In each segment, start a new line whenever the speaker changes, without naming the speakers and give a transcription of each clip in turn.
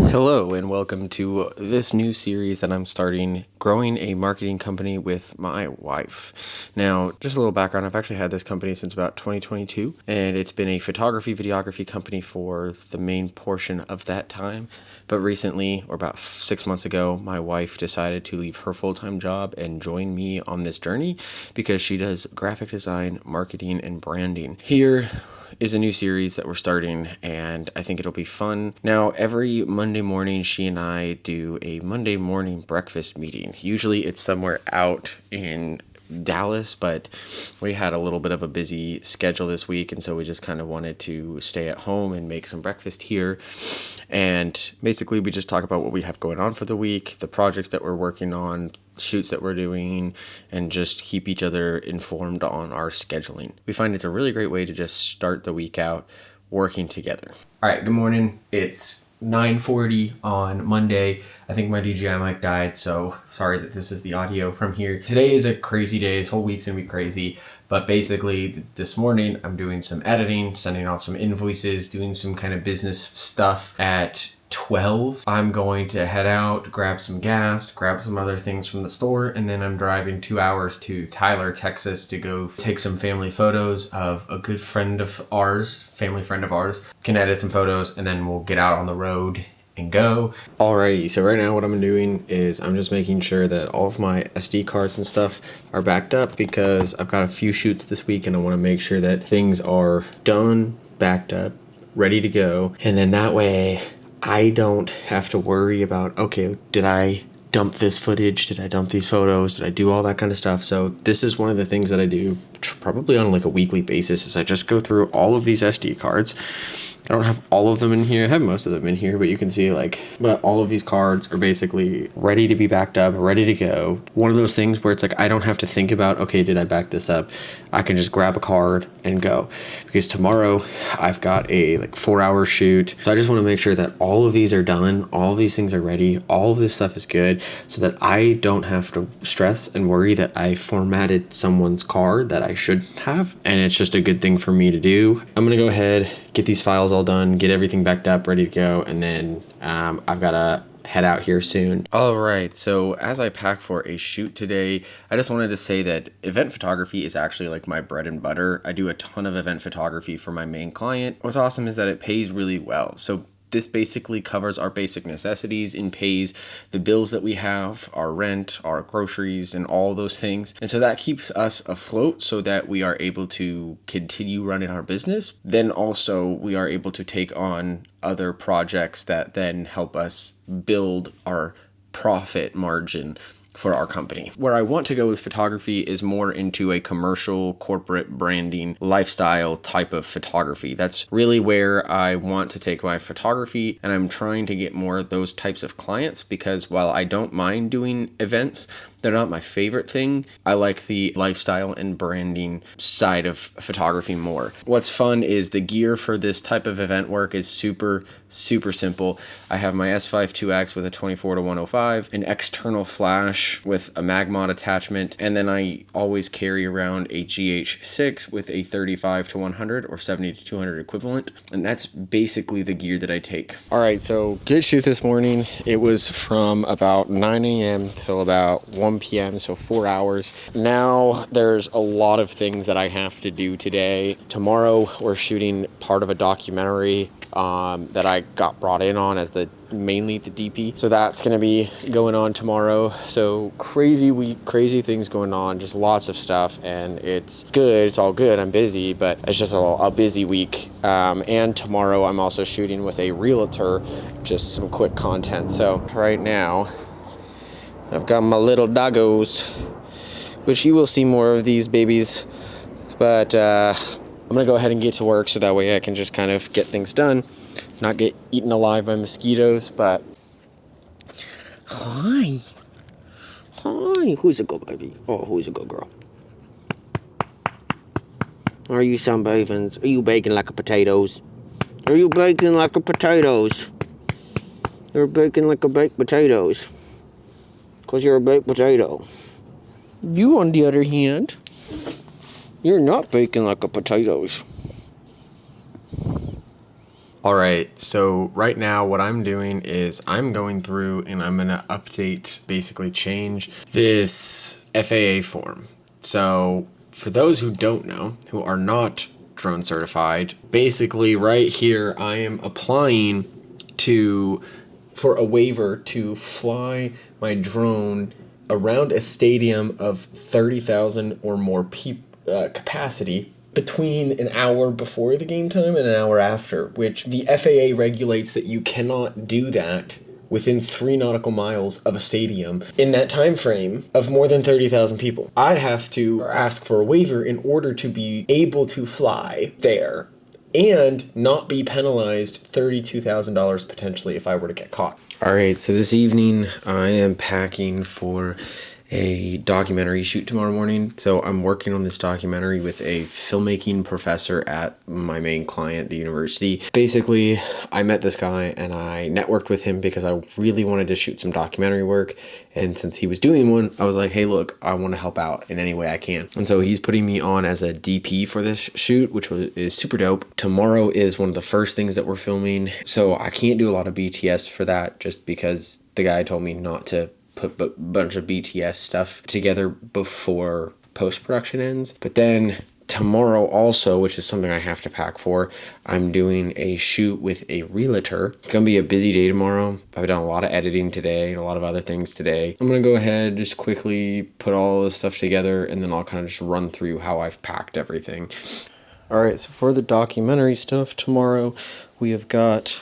Hello and welcome to this new series that I'm starting, growing a marketing company with my wife. Now, just a little background, I've actually had this company since about 2022, and it's been a photography, videography company for the main portion of that time. But recently, or about 6 months ago, my wife decided to leave her full-time job and join me on this journey because she does graphic design, marketing, and branding. Here is a new series that we're starting, and I think it'll be fun. Now, every Monday morning, she and I do a Monday morning breakfast meeting. Usually it's somewhere out in Dallas, but we had a little bit of a busy schedule this week, and so we just kind of wanted to stay at home and make some breakfast here. And basically, we just talk about what we have going on for the week, the projects that we're working on, shoots that we're doing, and just keep each other informed on our scheduling. We find it's a really great way to just start the week out working together. All right, good morning. It's 9:40 on Monday. I think my DJI mic died, so sorry that this is the audio from here. Today is a crazy day. This whole week's gonna be crazy. But basically, this morning, I'm doing some editing, sending off some invoices, doing some kind of business stuff. At 12, I'm going to head out, grab some gas, grab some other things from the store, and then I'm driving 2 hours to Tyler, Texas to go take some family photos of a good friend of ours, family friend of ours. Can edit some photos, and then we'll get out on the road and go. Alrighty, so right now what I'm doing is I'm just making sure that all of my SD cards and stuff are backed up because I've got a few shoots this week and I want to make sure that things are done, backed up, ready to go. And then that way I don't have to worry about, okay, did I dump this footage? Did I dump these photos? Did I do all that kind of stuff? So this is one of the things that I do probably on like a weekly basis is I just go through all of these SD cards. I don't have all of them in here. I have most of them in here, but you can see but all of these cards are basically ready to be backed up, ready to go. One of those things where it's like, I don't have to think about, okay, did I back this up? I can just grab a card and go. Because tomorrow I've got a 4-hour shoot. So I just want to make sure that all of these are done. All of these things are ready. All of this stuff is good so that I don't have to stress and worry that I formatted someone's card that I shouldn't have. And it's just a good thing for me to do. I'm going to go ahead, get these files all done, get everything backed up, ready to go, and then I've got to head out here soon. All right, so as I pack for a shoot today, I just wanted to say that event photography is actually like my bread and butter. I do a ton of event photography for my main client. What's awesome is that it pays really well. So this basically covers our basic necessities and pays the bills that we have, our rent, our groceries, and all those things. And so that keeps us afloat so that we are able to continue running our business. Then also we are able to take on other projects that then help us build our profit margin for our company. Where I want to go with photography is more into a commercial, corporate branding, lifestyle type of photography. That's really where I want to take my photography, and I'm trying to get more of those types of clients because while I don't mind doing events, they're not my favorite thing. I like the lifestyle and branding side of photography more. What's fun is the gear for this type of event work is super simple. I have my S5 2X with a 24-105, an external flash with a mag mod attachment, and then I always carry around a GH6 with a 35-100 or 70-200 equivalent, and that's basically the gear that I take. All right, so good shoot this morning. It was from about 9 a.m. till about 1 p.m., so 4 hours. Now there's a lot of things that I have to do today. Tomorrow we're shooting part of a documentary that I got brought in on as mainly the DP. So that's going to be going on tomorrow. So crazy week, crazy things going on, just lots of stuff, and it's good. It's all good. I'm busy, but it's just a busy week. And tomorrow I'm also shooting with a realtor, just some quick content. So right now I've got my little doggos, which you will see more of these babies, but I'm going to go ahead and get to work so that way I can just kind of get things done, not get eaten alive by mosquitoes, but... Hi. Who's a good baby? Oh, who's a good girl? Are you sunbathing? Are you baking like a potatoes? Are you baking like a potatoes? You're baking like a baked potatoes. Because you're a baked potato. You, on the other hand, you're not baking like a potatoes. All right, so right now what I'm doing is I'm going through and I'm going to update, basically change this FAA form. So for those who don't know, who are not drone certified, basically right here I am applying to for a waiver to fly my drone around a stadium of 30,000 or more capacity between an hour before the game time and an hour after, which the FAA regulates that you cannot do that within 3 nautical miles of a stadium in that time frame of more than 30,000 people. I have to ask for a waiver in order to be able to fly there and not be penalized $32,000 potentially if I were to get caught. All right, so this evening I am packing for a documentary shoot tomorrow morning. So I'm working on this documentary with a filmmaking professor at my main client, the university. Basically, I met this guy and I networked with him because I really wanted to shoot some documentary work. And since he was doing one, I was like, hey, look, I want to help out in any way I can. And so he's putting me on as a DP for this shoot, which is super dope. Tomorrow is one of the first things that we're filming. So I can't do a lot of BTS for that just because the guy told me not to put a bunch of BTS stuff together before post-production ends. But then tomorrow also, which is something I have to pack for, I'm doing a shoot with a realtor. It's gonna be a busy day tomorrow. I've done a lot of editing today and a lot of other things today. I'm gonna go ahead, just quickly put all this stuff together, and then I'll kind of just run through how I've packed everything. All right, so for the documentary stuff tomorrow, we have got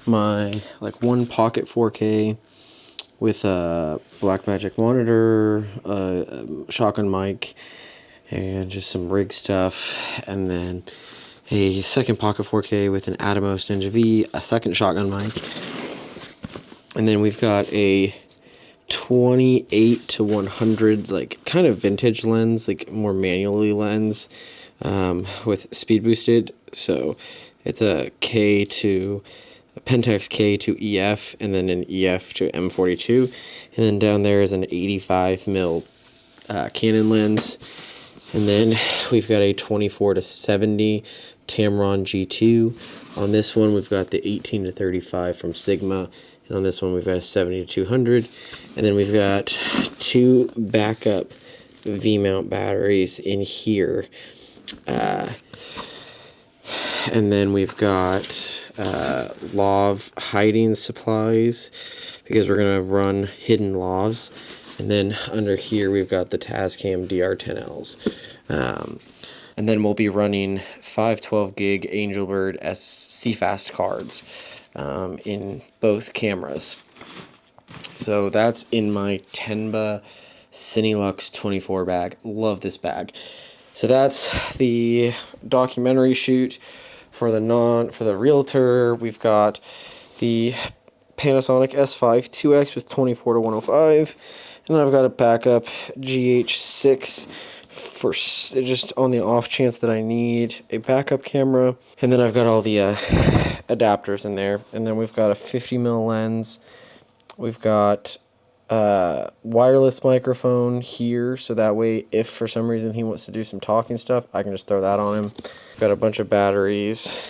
my one pocket 4K with a Blackmagic monitor, a shotgun mic, and just some rig stuff, and then a second pocket 4K with an Atomos Ninja V, a second shotgun mic, and then we've got a 28 to 100 kind of vintage lens, more manually lens, with speed boosted. So it's a Pentax K to EF, and then an EF to M42, and then down there is an 85mm Canon lens, and then we've got a 24 to 70 Tamron G2. On this one we've got the 18 to 35 from Sigma, and on this one we've got a 70 to 200, and then we've got 2 backup V-mount batteries in here. And then we've got lav hiding supplies because we're going to run hidden lavs. And then under here we've got the Tascam DR10Ls. And then we'll be running 512 gig Angelbird CFast cards in both cameras. So that's in my Tenba Cinelux 24 bag. Love this bag. So that's the documentary shoot. For the realtor, we've got the Panasonic S5 2X with 24 to 105, and then I've got a backup GH6 for just on the off chance that I need a backup camera, and then I've got all the adapters in there, and then we've got a 50mm lens. We've got wireless microphone here, so that way if for some reason he wants to do some talking stuff, I can just throw that on him. Got a bunch of batteries.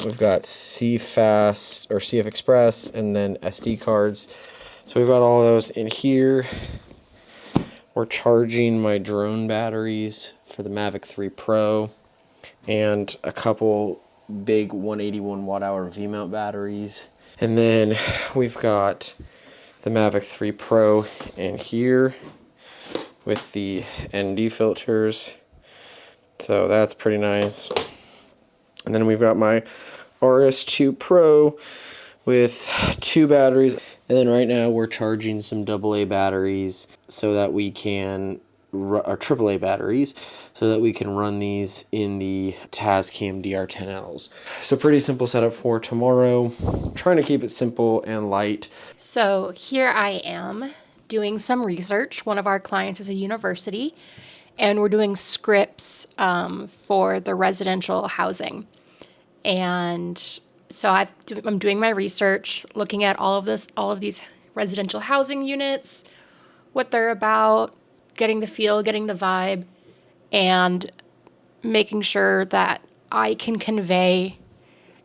We've got CFast or CF Express, and then SD cards. So we've got all those in here. We're charging my drone batteries for the Mavic 3 Pro and a couple big 181 watt hour V-mount batteries. And then we've got the Mavic 3 Pro in here with the ND filters. So that's pretty nice. And then we've got my RS2 Pro with 2 batteries. And then right now we're charging some AA batteries so that we can, or AAA batteries, so that we can run these in the Tascam DR10Ls. So pretty simple setup for tomorrow. Trying to keep it simple and light.
So here I am doing some research. One of our clients is a university, and we're doing scripts for the residential housing. And so I'm doing my research, looking at all of these residential housing units, what they're about, getting the feel, getting the vibe, and making sure that I can convey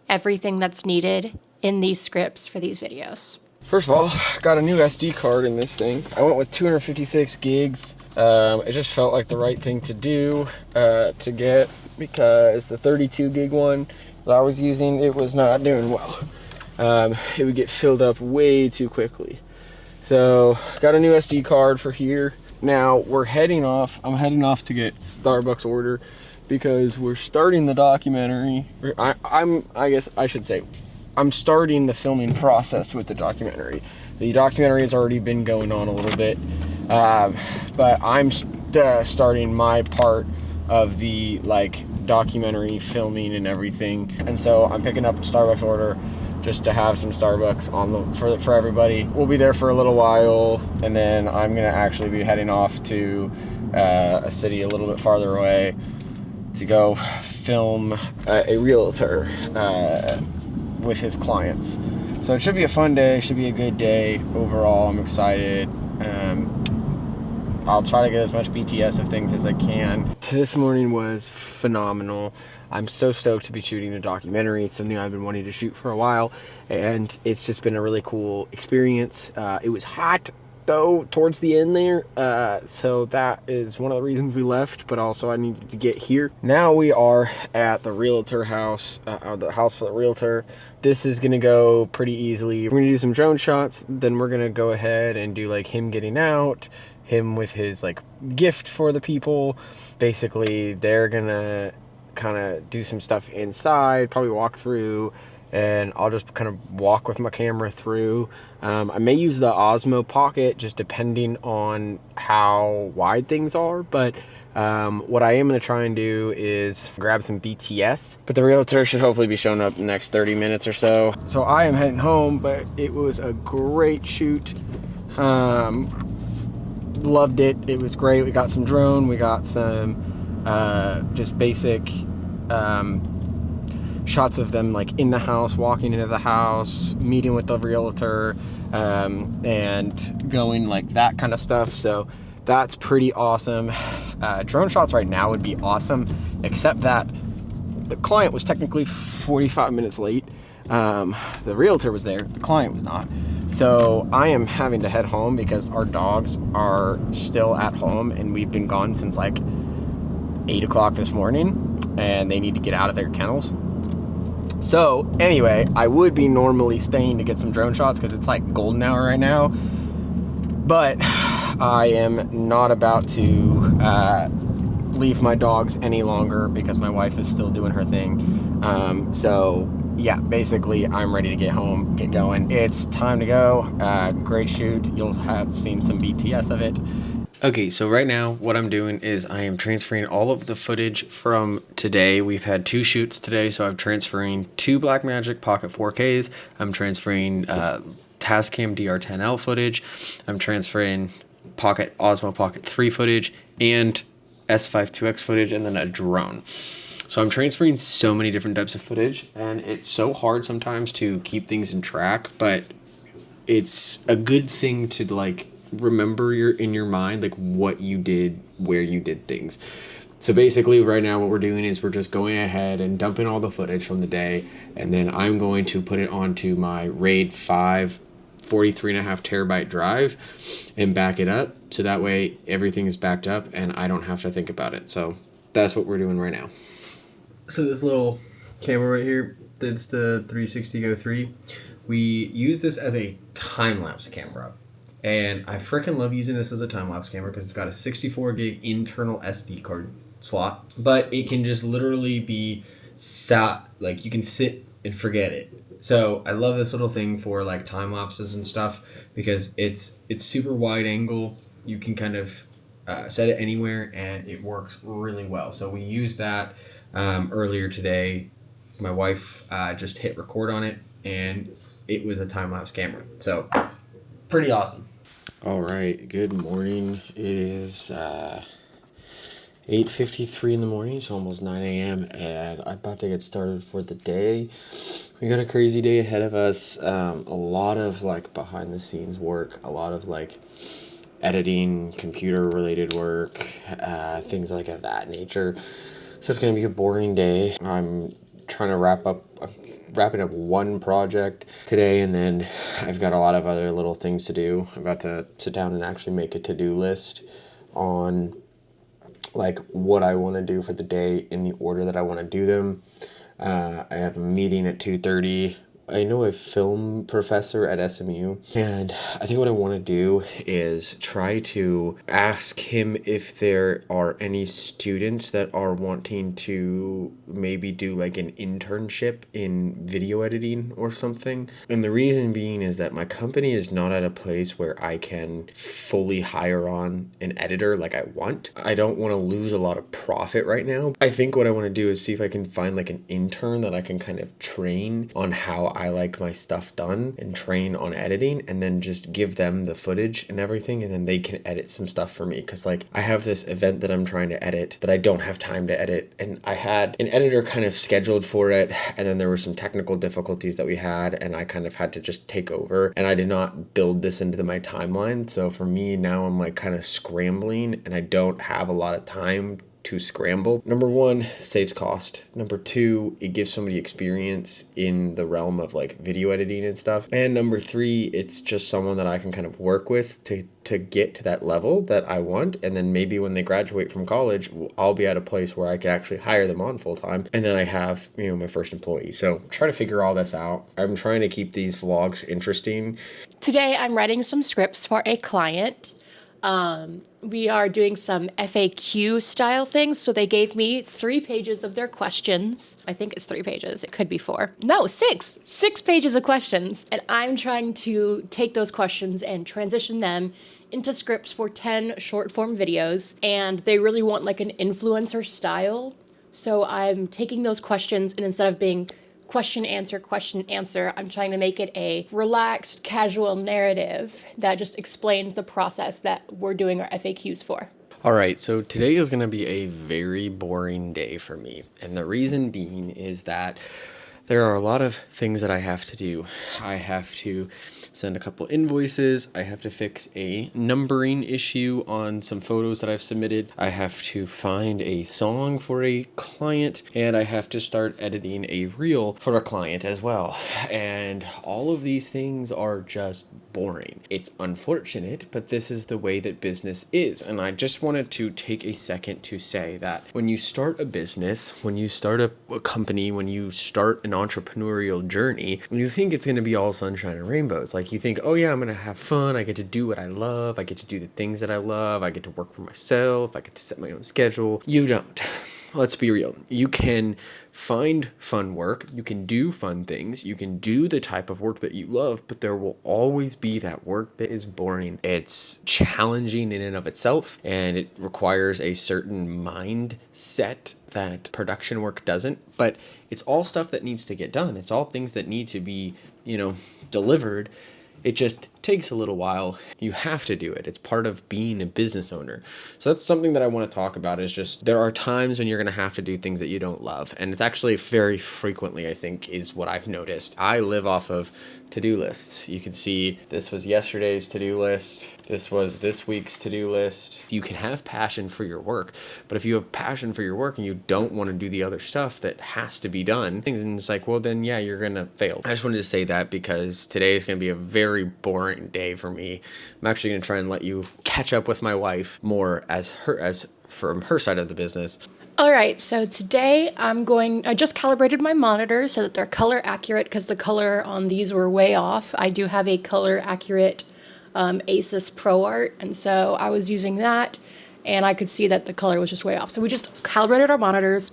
everything that's needed in these scripts for these videos.
First of all, got a new SD card in this thing. I went with 256 gigs. It just felt like the right thing to do to get, because the 32 gig one that I was using, it was not doing well. It would get filled up way too quickly. So got a new SD card for here. Now we're heading off. I'm heading off to get Starbucks order because we're starting the documentary. I guess I should say I'm starting the filming process with the documentary. The documentary has already been going on a little bit, but I'm starting my part of the documentary filming and everything. And so I'm picking up a Starbucks order just to have some Starbucks on for everybody. We'll be there for a little while, and then I'm gonna actually be heading off to a city a little bit farther away to go film a realtor with his clients. So it should be a fun day, should be a good day overall. I'm excited. I'll try to get as much BTS of things as I can. This morning was phenomenal. I'm so stoked to be shooting a documentary. It's something I've been wanting to shoot for a while, and it's just been a really cool experience. It was hot though towards the end there, so that is one of the reasons we left, but also I needed to get here. Now we are at the realtor house, the house for the realtor. This is gonna go pretty easily. We're gonna do some drone shots, then we're gonna go ahead and do him getting out, him with his gift for the people. Basically they're gonna kind of do some stuff inside, probably walk through, and I'll just kind of walk with my camera through. I may use the Osmo Pocket, just depending on how wide things are, but what I am going to try and do is grab some BTS, but the realtor should hopefully be showing up in the next 30 minutes or so. So I am heading home, but it was a great shoot. Loved it. It was great. We got some drone, we got some just basic shots of them in the house, walking into the house, meeting with the realtor, and going that kind of stuff. So that's pretty awesome. Drone shots right now would be awesome, except that the client was technically 45 minutes late. The realtor was there, the client was not. So I am having to head home because our dogs are still at home, and we've been gone since 8 o'clock this morning, and they need to get out of their kennels. So anyway, I would be normally staying to get some drone shots because it's golden hour right now, but I am not about to leave my dogs any longer because my wife is still doing her thing. So yeah, basically I'm ready to get home, get going. It's time to go. Great shoot. You'll have seen some BTS of it. Okay, so right now what I'm doing is I am transferring all of the footage from today. We've had 2 shoots today, so I'm transferring 2 Blackmagic Pocket 4Ks. I'm transferring Tascam DR10L footage. I'm transferring Osmo Pocket 3 footage and S5 2X footage, and then a drone. So I'm transferring so many different types of footage, and it's so hard sometimes to keep things in track, but it's a good thing to remember in your mind what you did, where you did things. So basically right now what we're doing is we're just going ahead and dumping all the footage from the day, and then I'm going to put it onto my RAID 5 43.5 terabyte drive and back it up, so that way everything is backed up and I don't have to think about it. So that's what we're doing right now. So this little camera right here, that's the 360 Go 3. We use this as a time-lapse camera. And I freaking love using this as a time-lapse camera because it's got a 64 gig internal SD card slot, but it can just literally be sat, you can sit and forget it. So I love this little thing for time lapses and stuff because it's super wide angle. You can kind of set it anywhere and it works really well. So we used that earlier today. My wife just hit record on it and it was a time-lapse camera. So pretty awesome. All right, good morning. It is 8:53 in the morning, so almost 9 a.m. and I'm about to get started for the day. We got a crazy day ahead of us. A lot of behind the scenes work, a lot of editing, computer related work, things of that nature. So it's gonna be a boring day. I'm trying to wrap up wrapping up one project today, and then I've got a lot of other little things to do. I'm about to sit down and actually make a to-do list on like what I want to do for the day in the order that I want to do them. I have a meeting at 2:30. I know a film professor at SMU, and I think what I want to do is try to ask him if there are any students that are wanting to maybe do like an internship in video editing or something. And the reason being is that my company is not at a place where I can fully hire on an editor like I want. I don't want to lose a lot of profit right now. I think what I want to do is see if I can find like an intern that I can kind of train on how I like my stuff done and train on editing, and then just give them the footage and everything, and then they can edit some stuff for me. Because like I have this event that I'm trying to edit that I don't have time to edit, and I had an editor kind of scheduled for it, and then there were some technical difficulties that we had, and I kind of had to just take over, and I did not build this into my timeline. So for me now, I'm like kind of scrambling, and I don't have a lot of time to scramble. Number one, saves cost. Number two, it gives somebody experience in the realm of like video editing and stuff. And number three, it's just someone that I can kind of work with to get to that level that I want. And then maybe when they graduate from college, I'll be at a place where I can actually hire them on full time. And then I have, my first employee. So try to figure all this out. I'm trying to keep these vlogs interesting.
Today, I'm writing some scripts for a client. We are doing some FAQ style things. So they gave me 3 pages of their questions. I think it's 3 pages. It could be 4. No, 6. 6 pages of questions. And I'm trying to take those questions and transition them into scripts for 10 short form videos. And they really want like an influencer style. So I'm taking those questions, and instead of being question, answer, I'm trying to make it a relaxed, casual narrative that just explains the process that we're doing our FAQs for.
All right, so today is going to be a very boring day for me. And the reason being is that there are a lot of things that I have to do. I have to send a couple invoices. I have to fix a numbering issue on some photos that I've submitted. I have to find a song for a client, and I have to start editing a reel for a client as well. And all of these things are just boring. It's unfortunate, but this is the way that business is. And I just wanted to take a second to say that when you start a business, when you start a company, when you start an entrepreneurial journey, when you think it's going to be all sunshine and rainbows, like you think, oh yeah, I'm going to have fun. I get to do what I love. I get to do the things that I love. I get to work for myself. I get to set my own schedule. You don't. Let's be real. You can find fun work. You can do fun things. You can do the type of work that you love, but there will always be that work that is boring. It's challenging in and of itself, and it requires a certain mindset that production work doesn't, but it's all stuff that needs to get done. It's all things that need to be, delivered. It just takes a little while. You have to do it. It's part of being a business owner. So that's something that I want to talk about, is just there are times when you're going to have to do things that you don't love. And it's actually very frequently, I think, is what I've noticed. I live off of to-do lists. You can see this was yesterday's to-do list. This was this week's to-do list. You can have passion for your work, but if you have passion for your work and you don't want to do the other stuff that has to be done, and it's like, well, then yeah, you're going to fail. I just wanted to say that because today is going to be a very boring day for me. I'm actually going to try and let you catch up with my wife more as from her side of the business.
All right, so today I just calibrated my monitors so that they're color accurate, because the color on these were way off. I do have a color accurate Asus ProArt, and so I was using that, and I could see that the color was just way off. So we just calibrated our monitors,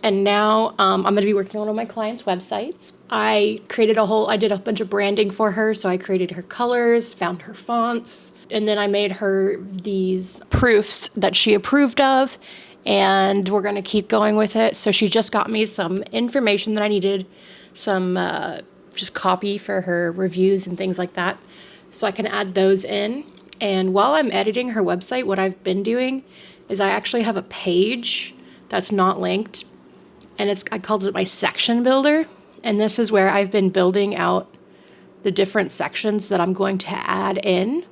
and now I'm going to be working on one of my clients' websites. I did a bunch of branding for her, so I created her colors, found her fonts, and then I made her these proofs that she approved of, and we're going to keep going with it. So she just got me some information that I needed, some just copy for her reviews and things like that, so I can add those in. And while I'm editing her website, what I've been doing is I actually have a page that's not linked, and I called it my section builder. And this is where I've been building out the different sections that I'm going to add in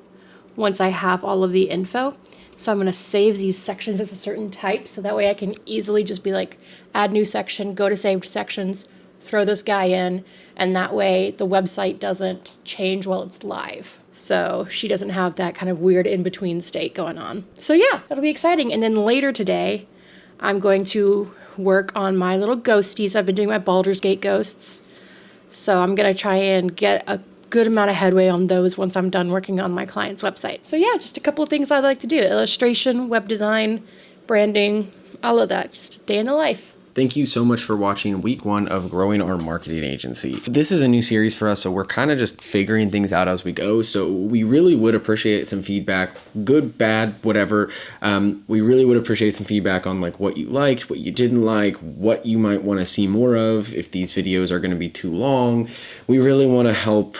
once I have all of the info. So I'm going to save these sections as a certain type, so that way I can easily just be like, add new section, go to saved sections, throw this guy in, and that way the website doesn't change while it's live. So she doesn't have that kind of weird in-between state going on. So yeah, that'll be exciting. And then later today, I'm going to work on my little ghosties. I've been doing my Baldur's Gate ghosts. So I'm going to try and get a good amount of headway on those once I'm done working on my client's website. So yeah, just a couple of things I'd like to do. Illustration, web design, branding, all of that. Just a day in the life.
Thank you so much for watching week 1 of growing our marketing agency. This is a new series for us, so we're kind of just figuring things out as we go. So we really would appreciate some feedback, good, bad, whatever. We really would appreciate some feedback on like what you liked, what you didn't like, what you might want to see more of, if these videos are going to be too long. We really want to help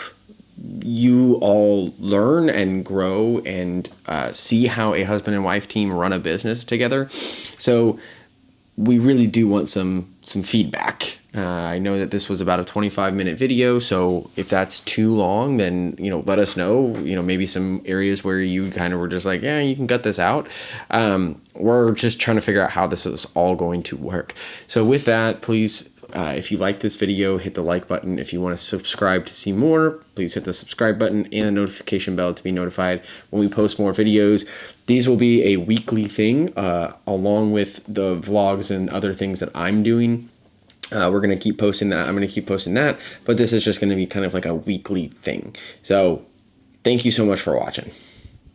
you all learn and grow and see how a husband and wife team run a business together. So we really do want some feedback. I know that this was about a 25-minute video, so if that's too long, then let us know. Maybe some areas where you kind of were just like, yeah, you can cut this out. We're just trying to figure out how this is all going to work. So with that, please, if you like this video, hit the like button. If you want to subscribe to see more, please hit the subscribe button and the notification bell to be notified when we post more videos. These will be a weekly thing, along with the vlogs and other things that I'm doing. We're going to keep posting that. I'm going to keep posting that, but this is just going to be kind of like a weekly thing. So thank you so much for watching.